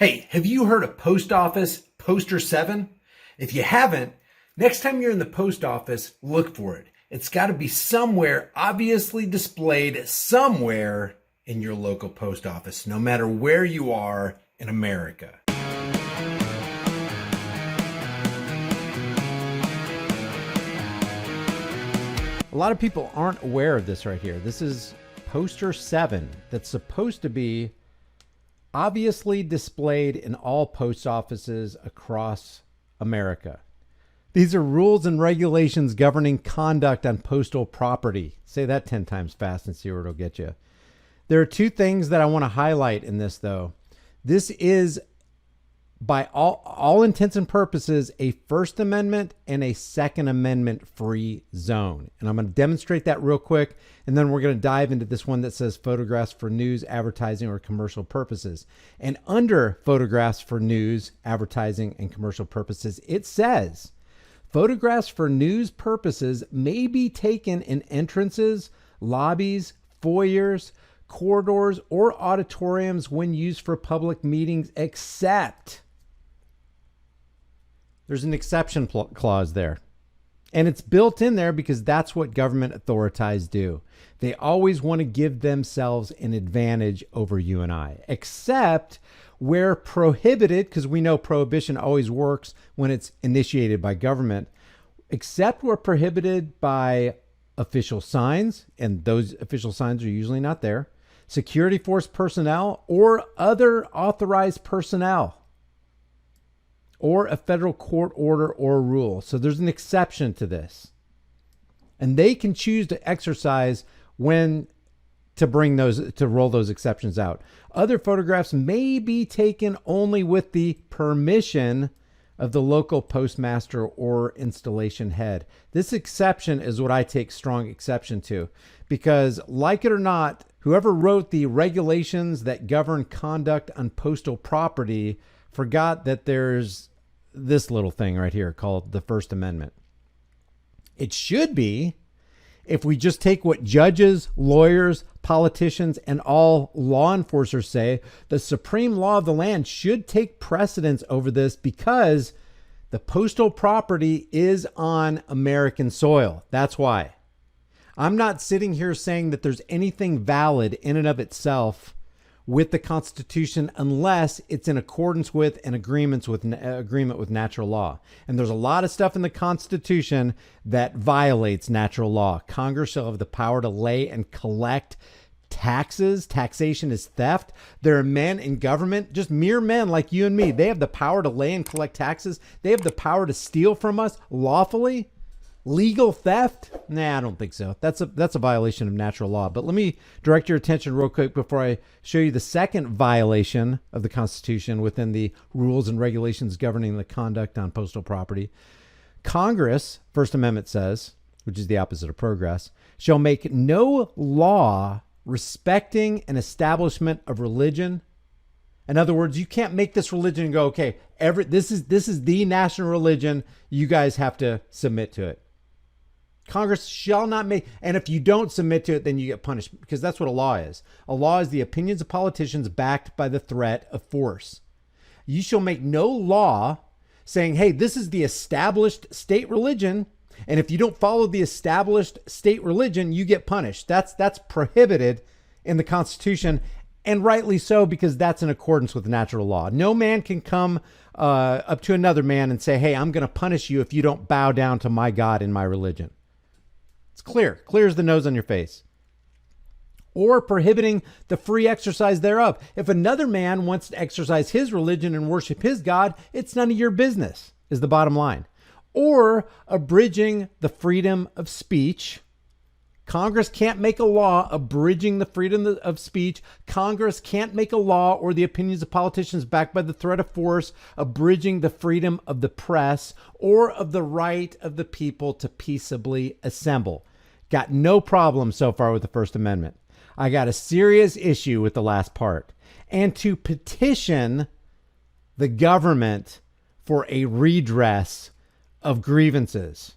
Hey, have you heard of Post Office Poster 7? If you haven't, next time you're in the post office, look for it. It's got to be somewhere obviously displayed somewhere in your local post office, no matter where you are in America. A lot of people aren't aware of this right here. This is Poster 7 that's supposed to be obviously displayed in all post offices across America. These are rules and regulations governing conduct on postal property. Say that 10 times fast and see where it'll get you. There are two things that I want to highlight in this, though. This is, by all intents and purposes, a First Amendment and a Second Amendment free zone. And I'm going to demonstrate that real quick, and then we're going to dive into this one that says photographs for news, advertising, or commercial purposes. And under photographs for news, advertising, and commercial purposes, it says photographs for news purposes may be taken in entrances, lobbies, foyers, corridors, or auditoriums when used for public meetings, except there's an exception clause there. And it's built in there because that's what government authorities do. They always want to give themselves an advantage over you and I, except where prohibited, because we know prohibition always works when it's initiated by government, except where prohibited by official signs, and those official signs are usually not there, security force personnel, or other authorized personnel, or a federal court order or rule. So there's an exception to this. And they can choose to exercise when to roll those exceptions out. Other photographs may be taken only with the permission of the local postmaster or installation head. This exception is what I take strong exception to, because like it or not, whoever wrote the regulations that govern conduct on postal property forgot that there's this little thing right here called the First Amendment. It should be, if we just take what judges, lawyers, politicians, and all law enforcers say, the supreme law of the land should take precedence over this because the postal property is on American soil. That's why. I'm not sitting here saying that there's anything valid in and of itself with the Constitution unless it's in accordance with and agreement with natural law. And there's a lot of stuff in the Constitution that violates natural law. Congress shall have the power to lay and collect taxes. Taxation is theft. There are men in government, just mere men like you and me. They have the power to lay and collect taxes. They have the power to steal from us lawfully. Legal theft? Nah, I don't think so. That's a violation of natural law. But let me direct your attention real quick before I show you the second violation of the Constitution within the rules and regulations governing the conduct on postal property. Congress, First Amendment says, which is the opposite of progress, shall make no law respecting an establishment of religion. In other words, you can't make this religion and go, okay, this is the national religion. You guys have to submit to it. Congress shall not make, and if you don't submit to it, then you get punished, because that's what a law is. A law is the opinions of politicians backed by the threat of force. You shall make no law saying, hey, this is the established state religion, and if you don't follow the established state religion, you get punished. That's prohibited in the Constitution, and rightly so, because that's in accordance with natural law. No man can come up to another man and say, hey, I'm going to punish you if you don't bow down to my God and my religion. It's clear as the nose on your face. Or prohibiting the free exercise thereof. If another man wants to exercise his religion and worship his God, it's none of your business, is the bottom line. Or abridging the freedom of speech. Congress can't make a law abridging the freedom of speech. Congress can't make a law or the opinions of politicians backed by the threat of force abridging the freedom of the press or of the right of the people to peaceably assemble. Got no problem so far with the First Amendment. I got a serious issue with the last part. And to petition the government for a redress of grievances.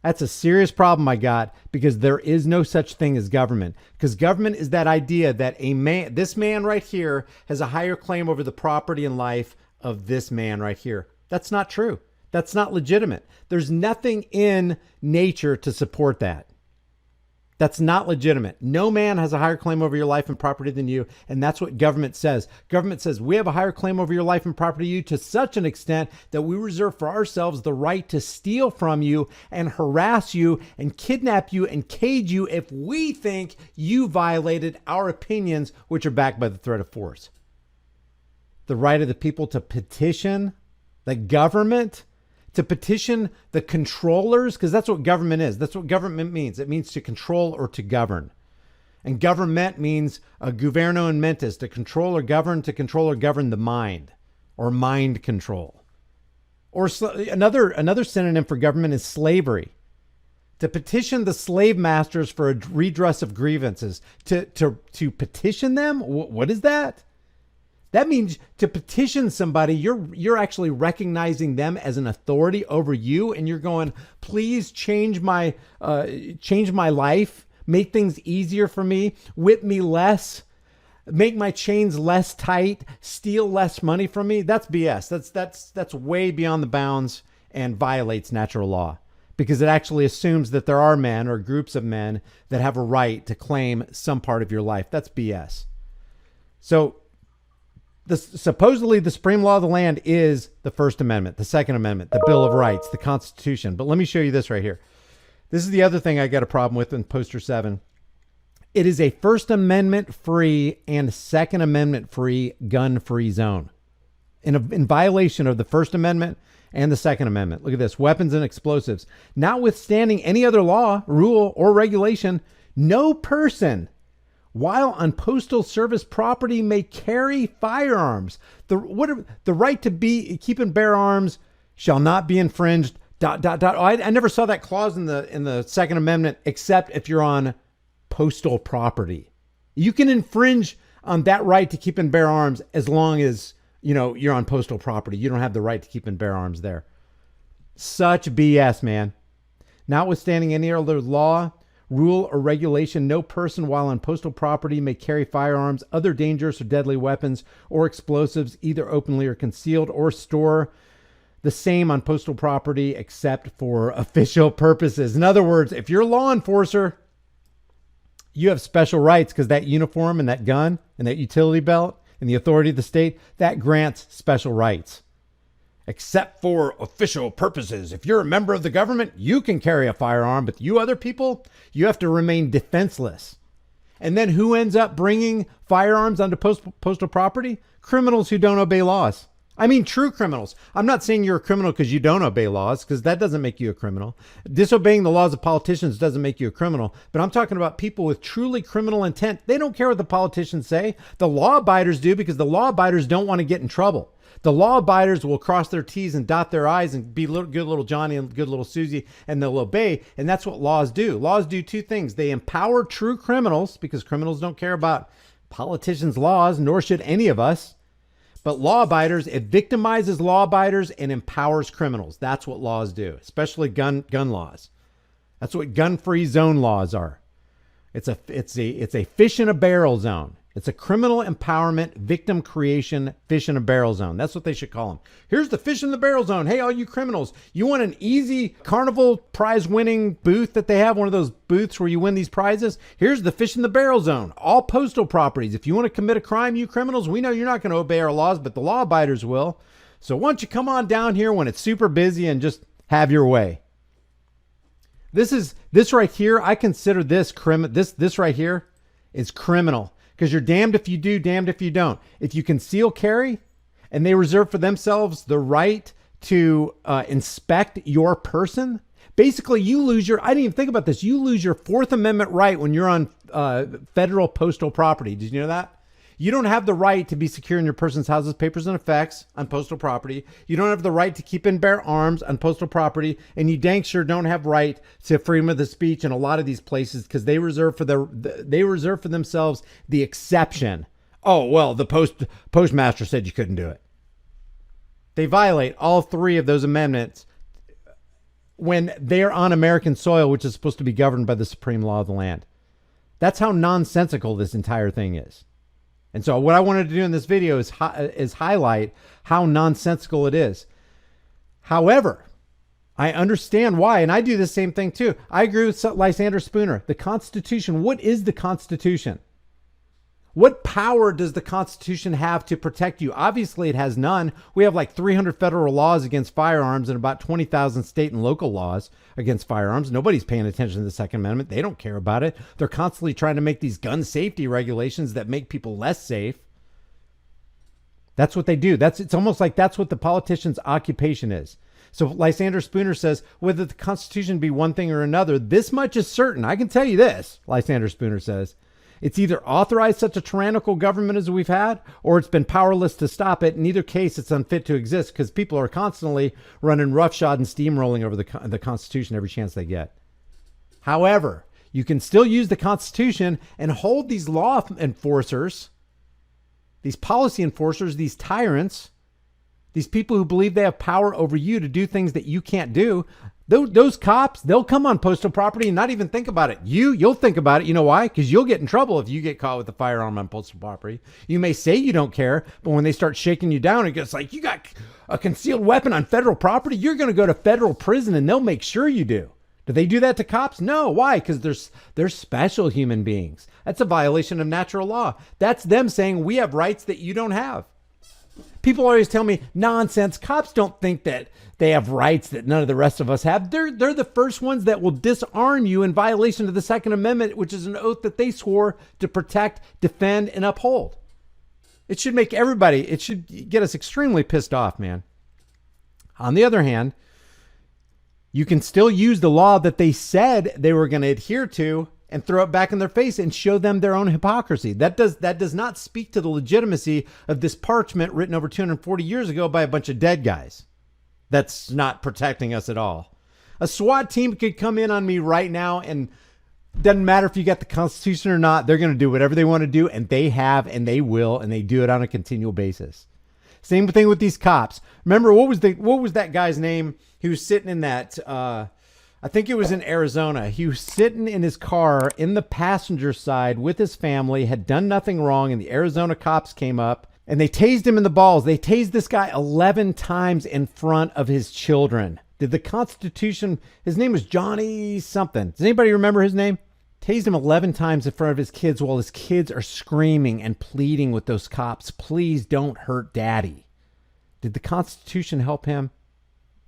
That's a serious problem I got, because there is no such thing as government. Because government is that idea that this man right here has a higher claim over the property and life of this man right here. That's not true. That's not legitimate. There's nothing in nature to support that. That's not legitimate. No man has a higher claim over your life and property than you. And that's what government says. Government says we have a higher claim over your life and property than you, to such an extent that we reserve for ourselves the right to steal from you and harass you and kidnap you and cage you if we think you violated our opinions, which are backed by the threat of force. The right of the people to petition the government, to petition the controllers, because that's what government is. That's what government means. It means to control or to govern. And government means governo in mentis, to control or govern, to control or govern the mind, or mind control. Or another synonym for government is slavery. To petition the slave masters for a redress of grievances. To petition them? What is that? That means to petition somebody, you're actually recognizing them as an authority over you, and you're going, please change my life, make things easier for me, whip me less, make my chains less tight, steal less money from me. That's BS. That's way beyond the bounds and violates natural law, because it actually assumes that there are men or groups of men that have a right to claim some part of your life. That's BS. So supposedly the supreme law of the land is the First Amendment, the Second Amendment, the Bill of Rights, the Constitution. But let me show you this right here. This is the other thing I got a problem with in Poster 7. It is a First Amendment free and Second Amendment free gun-free zone. In violation of the First Amendment and the Second Amendment. Look at this. Weapons and explosives. Notwithstanding any other law, rule, or regulation, no person while on postal service property may carry firearms. The right to keep and bear arms shall not be infringed. ... I never saw that clause in the Second Amendment, except if you're on postal property. You can infringe on that right to keep and bear arms as long as you're on postal property. You don't have the right to keep and bear arms there. Such BS, man. Notwithstanding any other law, rule, or regulation, no person while on postal property may carry firearms, other dangerous or deadly weapons, or explosives, either openly or concealed, or store the same on postal property except for official purposes. In other words, if you're a law enforcer, you have special rights, because that uniform and that gun and that utility belt and the authority of the state, that grants special rights. Except for official purposes. If you're a member of the government, you can carry a firearm, but you other people, you have to remain defenseless. And then who ends up bringing firearms onto postal property? Criminals who don't obey laws. I mean, true criminals. I'm not saying you're a criminal because you don't obey laws, because that doesn't make you a criminal. Disobeying the laws of politicians doesn't make you a criminal. But I'm talking about people with truly criminal intent. They don't care what the politicians say. The law abiders do, because the law abiders don't want to get in trouble. The law abiders will cross their T's and dot their I's and be good little Johnny and good little Susie, and they'll obey. And that's what laws do. Laws do two things. They empower true criminals, because criminals don't care about politicians' laws, nor should any of us. But law abiders, it victimizes law abiders and empowers criminals. That's what laws do, especially gun laws. That's what gun-free zone laws are. It's a fish in a barrel zone. It's a criminal empowerment, victim creation, fish in a barrel zone. That's what they should call them. Here's the fish in the barrel zone. Hey, all you criminals, you want an easy carnival prize winning booth that they have, one of those booths where you win these prizes? Here's the fish in the barrel zone. All postal properties. If you want to commit a crime, you criminals, we know you're not going to obey our laws, but the law abiders will. So why don't you come on down here when it's super busy and just have your way? This right here, I consider this right here is criminal. Because you're damned if you do, damned if you don't. If you conceal carry, and they reserve for themselves the right to inspect your person, basically you lose I didn't even think about this. You lose your Fourth Amendment right when you're on federal postal property. Did you know that? You don't have the right to be secure in your person's houses, papers, and effects on postal property. You don't have the right to keep and bear arms on postal property. And you dang sure don't have right to freedom of the speech in a lot of these places, because they reserve for themselves the exception. Oh, well, the postmaster said you couldn't do it. They violate all three of those amendments when they're on American soil, which is supposed to be governed by the supreme law of the land. That's how nonsensical this entire thing is. And so what I wanted to do in this video is highlight how nonsensical it is. However, I understand why, and I do the same thing too. I agree with Lysander Spooner. The Constitution, what is the Constitution? What power does the Constitution have to protect you? Obviously, it has none. We have like 300 federal laws against firearms and about 20,000 state and local laws against firearms. Nobody's paying attention to the Second Amendment. They don't care about it. They're constantly trying to make these gun safety regulations that make people less safe. That's what they do. It's almost like that's what the politician's occupation is. So Lysander Spooner says, whether the Constitution be one thing or another, this much is certain. I can tell you this, Lysander Spooner says. It's either authorized such a tyrannical government as we've had, or it's been powerless to stop it. In either case, it's unfit to exist because people are constantly running roughshod and steamrolling over the Constitution every chance they get. However, you can still use the Constitution and hold these law enforcers, these policy enforcers, these tyrants, these people who believe they have power over you to do things that you can't do. Those cops, they'll come on postal property and not even think about it. You'll think about it. You know why? Because you'll get in trouble if you get caught with a firearm on postal property. You may say you don't care, but when they start shaking you down, it gets like, you got a concealed weapon on federal property, you're going to go to federal prison, and they'll make sure you do. Do they do that to cops? No. Why? Because they're special human beings. That's a violation of natural law. That's them saying we have rights that you don't have. People always tell me, nonsense. Cops don't think that they have rights that none of the rest of us have. They're the first ones that will disarm you in violation of the Second Amendment, which is an oath that they swore to protect, defend, and uphold. It should make everybody, it should get us extremely pissed off, man. On the other hand, you can still use the law that they said they were going to adhere to and throw it back in their face and show them their own hypocrisy. That does not speak to the legitimacy of this parchment written over 240 years ago by a bunch of dead guys. That's not protecting us at all. A SWAT team could come in on me right now, and doesn't matter if you got the Constitution or not, they're going to do whatever they want to do, and they have, and they will, and they do it on a continual basis. Same thing with these cops. Remember, what was that guy's name? He was sitting in that, I think it was in Arizona. He was sitting in his car in the passenger side with his family, had done nothing wrong, and the Arizona cops came up and they tased him in the balls. They tased this guy 11 times in front of his children. Did the Constitution, his name was Johnny something. Does anybody remember his name? Tased him 11 times in front of his kids while his kids are screaming and pleading with those cops, please don't hurt daddy. Did the Constitution help him?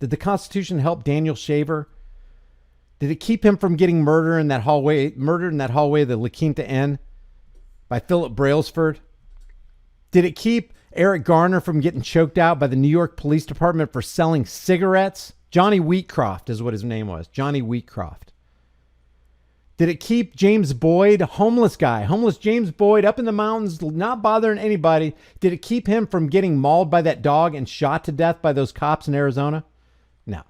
Did the Constitution help Daniel Shaver? Did it keep him from getting murdered in that hallway of the La Quinta Inn by Philip Brailsford? Did it keep Eric Garner from getting choked out by the New York Police Department for selling cigarettes? Johnny Wheatcroft is what his name was. Johnny Wheatcroft. Did it keep James Boyd, homeless James Boyd up in the mountains, not bothering anybody? Did it keep him from getting mauled by that dog and shot to death by those cops in Arizona? No.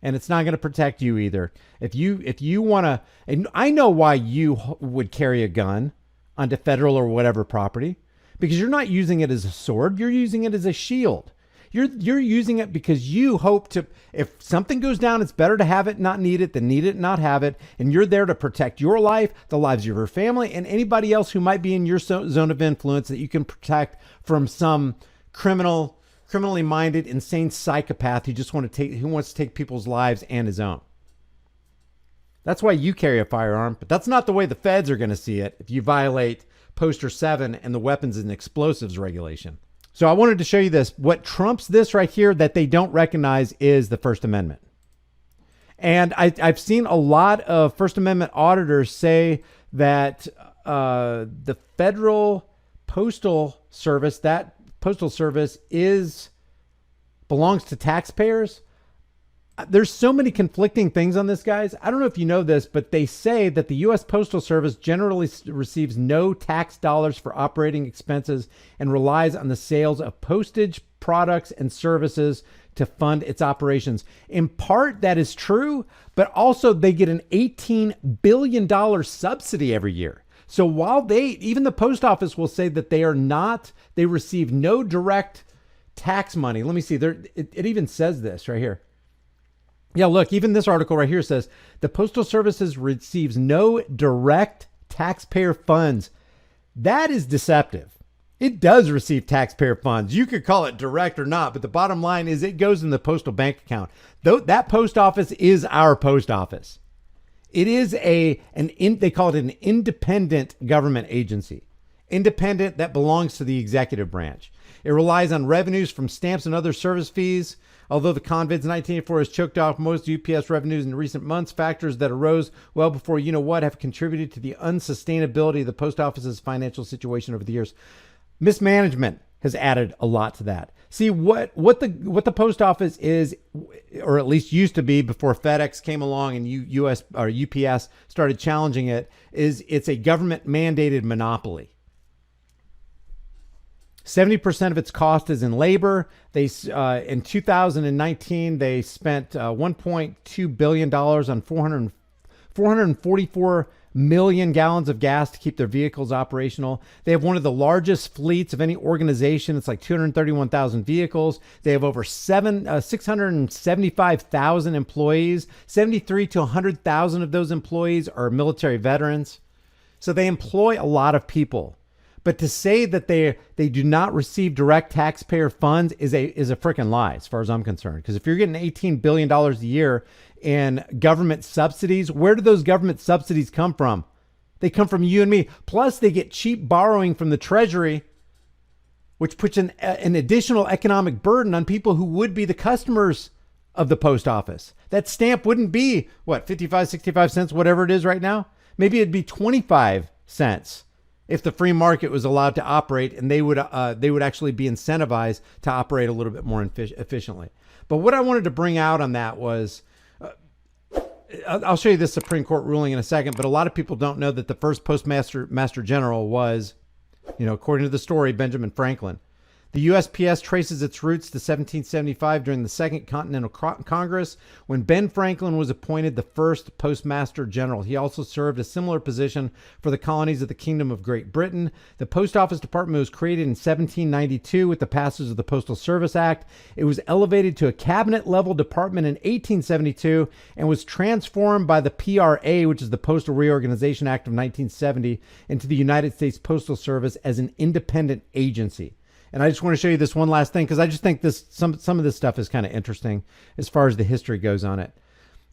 And it's not going to protect you either. If you want to, and I know why you would carry a gun onto federal or whatever property, because you're not using it as a sword. You're using it as a shield. You're using it because you hope to, if something goes down, it's better to have it, not need it, than need it, not have it. And you're there to protect your life, the lives of your family, and anybody else who might be in your zone of influence that you can protect from some criminally minded, insane psychopath who wants to take people's lives and his own. That's why you carry a firearm, but that's not the way the feds are going to see it if you violate Poster 7 and the weapons and explosives regulation. So I wanted to show you this. What trumps this right here that they don't recognize is the First Amendment. And I've seen a lot of First Amendment auditors say that the federal postal service, that postal service belongs to taxpayers. There's so many conflicting things on this, guys. I don't know if you know this, but they say that the U.S. Postal Service generally receives no tax dollars for operating expenses and relies on the sales of postage, products, and services to fund its operations. In part, that is true, but also they get an $18 billion subsidy every year. So while even the post office will say that they receive no direct tax money. Let me see. It even says this right here. Yeah, look, even this article right here says the Postal Services receives no direct taxpayer funds. That is deceptive. It does receive taxpayer funds. You could call it direct or not, but the bottom line is it goes in the postal bank account. Though that post office is our post office. It is they call it an independent government agency. Independent, that belongs to the executive branch. It relies on revenues from stamps and other service fees. Although the CONVID's 1984 has choked off most UPS revenues in recent months, factors that arose well before you know what have contributed to the unsustainability of the post office's financial situation over the years. Mismanagement has added a lot to that. See, what the post office is, or at least used to be before FedEx came along and US or UPS started challenging it, is it's a government mandated monopoly. 70% of its cost is in labor. They in 2019 they spent $1.2 billion on 444 million gallons of gas to keep their vehicles operational. They have one of the largest fleets of any organization. It's like 231,000 vehicles. They have over 675,000 employees. 73 to 100,000 of those employees are military veterans. So they employ a lot of people. But to say that they do not receive direct taxpayer funds is a freaking lie, as far as I'm concerned. Because if you're getting $18 billion a year in government subsidies, where do those government subsidies come from? They come from you and me. Plus, they get cheap borrowing from the Treasury, which puts an additional economic burden on people who would be the customers of the post office. That stamp wouldn't be, 55, 65 cents, whatever it is right now. Maybe it'd be 25 cents. If the free market was allowed to operate, and they would actually be incentivized to operate a little bit more efficiently. But what I wanted to bring out on that was, I'll show you this Supreme Court ruling in a second, but a lot of people don't know that the first Postmaster General was, according to the story, Benjamin Franklin. The USPS traces its roots to 1775 during the Second Continental Congress, when Ben Franklin was appointed the first Postmaster General. He also served a similar position for the colonies of the Kingdom of Great Britain. The Post Office Department was created in 1792 with the passage of the Postal Service Act. It was elevated to a cabinet-level department in 1872 and was transformed by the PRA, which is the Postal Reorganization Act of 1970, into the United States Postal Service as an independent agency. And I just want to show you this one last thing, because I just think some of this stuff is kind of interesting as far as the history goes on it.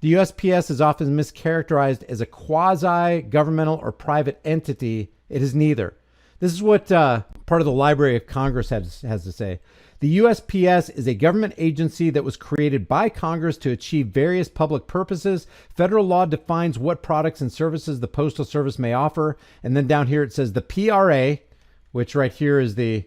The USPS is often mischaracterized as a quasi-governmental or private entity. It is neither. This is what part of the Library of Congress has to say. The USPS is a government agency that was created by Congress to achieve various public purposes. Federal law defines what products and services the Postal Service may offer. And then down here it says the PRA, which right here is the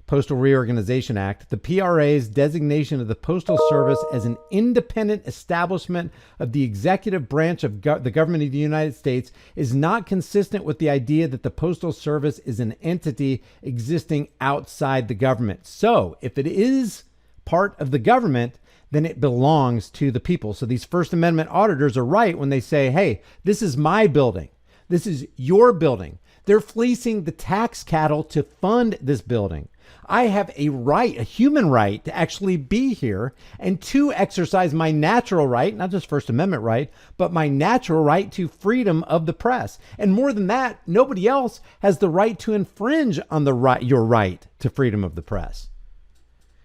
Postal Reorganization Act, the PRA's designation of the Postal Service as an independent establishment of the executive branch of the government of the United States is not consistent with the idea that the Postal Service is an entity existing outside the government. So if it is part of the government, then it belongs to the people. So these First Amendment auditors are right when they say, hey, this is my building. This is your building. They're fleecing the tax cattle to fund this building. I have a right, a human right, to actually be here and to exercise my natural right, not just First Amendment right, but my natural right to freedom of the press. And more than that, nobody else has the right to infringe on your right to freedom of the press.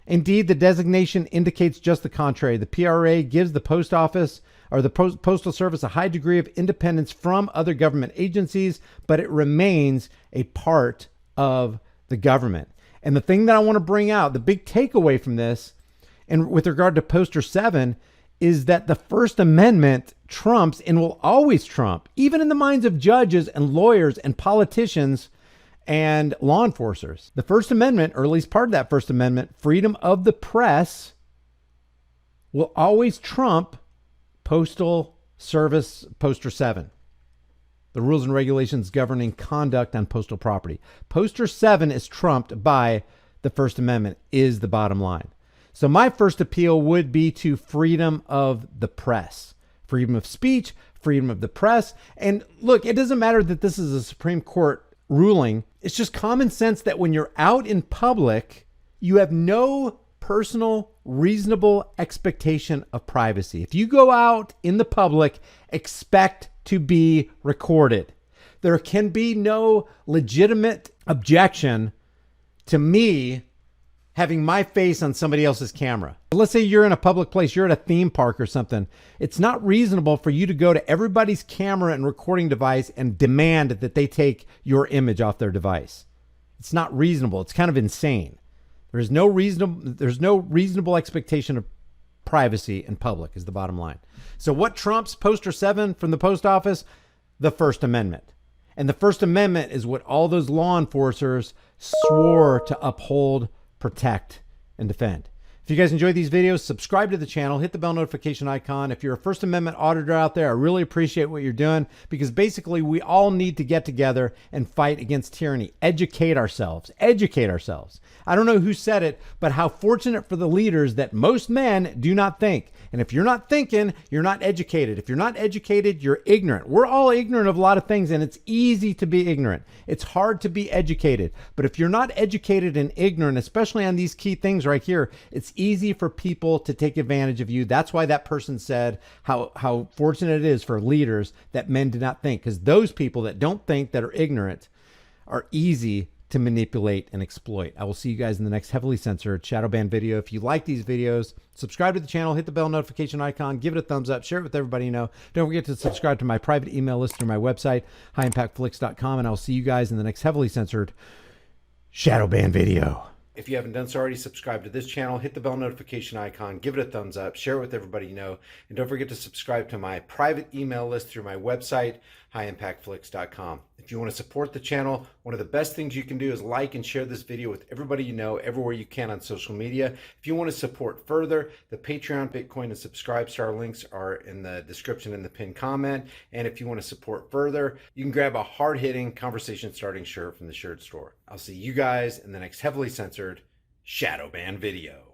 Indeed, the designation indicates just the contrary. The PRA gives the post office or the Postal Service a high degree of independence from other government agencies, but it remains a part of the government. And the thing that I want to bring out, the big takeaway from this, and with regard to Poster 7, is that the First Amendment trumps and will always trump, even in the minds of judges and lawyers and politicians and law enforcers. The First Amendment, or at least part of that First Amendment, freedom of the press, will always trump Postal Service Poster 7. The rules and regulations governing conduct on postal property. Poster 7 is trumped by the First Amendment, is the bottom line. So my first appeal would be to freedom of the press, freedom of speech, freedom of the press. And look, it doesn't matter that this is a Supreme Court ruling. It's just common sense that when you're out in public, you have no personal, reasonable expectation of privacy. If you go out in the public, expect to be recorded. There can be no legitimate objection to me having my face on somebody else's camera. Let's say you're in a public place, you're at a theme park or something. It's not reasonable for you to go to everybody's camera and recording device and demand that they take your image off their device. It's not reasonable. It's kind of insane. There's no reasonable expectation of privacy in public is the bottom line. So what trumps Poster 7 from the post office? The First Amendment. And the First Amendment is what all those law enforcers swore to uphold, protect, and defend. If you guys enjoy these videos, subscribe to the channel, hit the bell notification icon. If you're a First Amendment auditor out there, I really appreciate what you're doing, because basically we all need to get together and fight against tyranny. Educate ourselves. Educate ourselves. I don't know who said it, but how fortunate for the leaders that most men do not think. And if you're not thinking, you're not educated. If you're not educated, you're ignorant. We're all ignorant of a lot of things, and it's easy to be ignorant. It's hard to be educated. But if you're not educated and ignorant, especially on these key things right here, it's easy for people to take advantage of you. That's why that person said how fortunate it is for leaders that men do not think, because those people that don't think, that are ignorant, are easy to manipulate and exploit. I will see you guys in the next heavily censored shadow ban video. If you like these videos, subscribe to the channel, hit the bell notification icon, give it a thumbs up, share it with everybody you know. Don't forget to subscribe to my private email list through my website, highimpactflix.com, and I'll see you guys in the next heavily censored shadow ban video. If you haven't done so already, subscribe to this channel, hit the bell notification icon, give it a thumbs up, share it with everybody you know, and don't forget to subscribe to my private email list through my website, highimpactflix.com. If you want to support the channel, one of the best things you can do is like and share this video with everybody you know, everywhere you can on social media. If you want to support further, the Patreon, Bitcoin, and Subscribestar links are in the description in the pinned comment. And if you want to support further, you can grab a hard-hitting, conversation-starting shirt from the shirt store. I'll see you guys in the next heavily censored shadow ban video.